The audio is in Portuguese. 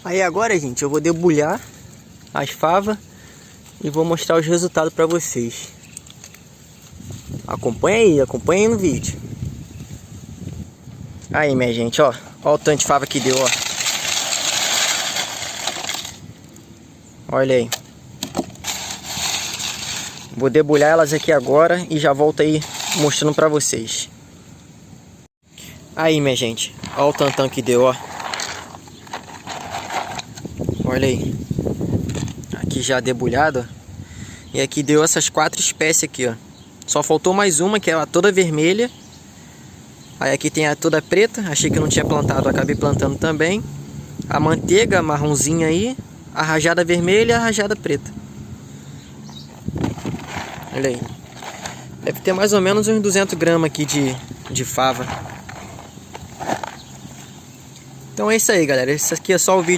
Aí agora, gente, eu vou debulhar as favas e vou mostrar os resultados para vocês. Acompanha aí no vídeo. Aí, minha gente, ó o tanto de fava que deu, ó. Olha aí. Vou debulhar elas aqui agora e já volto aí mostrando para vocês. Aí, minha gente, ó o tantão que deu, ó. Olha aí. Aqui já debulhado, ó. E aqui deu essas 4 espécies aqui, ó. Só faltou mais uma, que é a toda vermelha. Aí aqui tem a toda preta. Achei que não tinha plantado, acabei plantando também. A manteiga marronzinha aí. A rajada vermelha e a rajada preta. Olha aí. Deve ter mais ou menos uns 200 gramas aqui de fava. Então é isso aí, galera. Esse aqui é só o vídeo.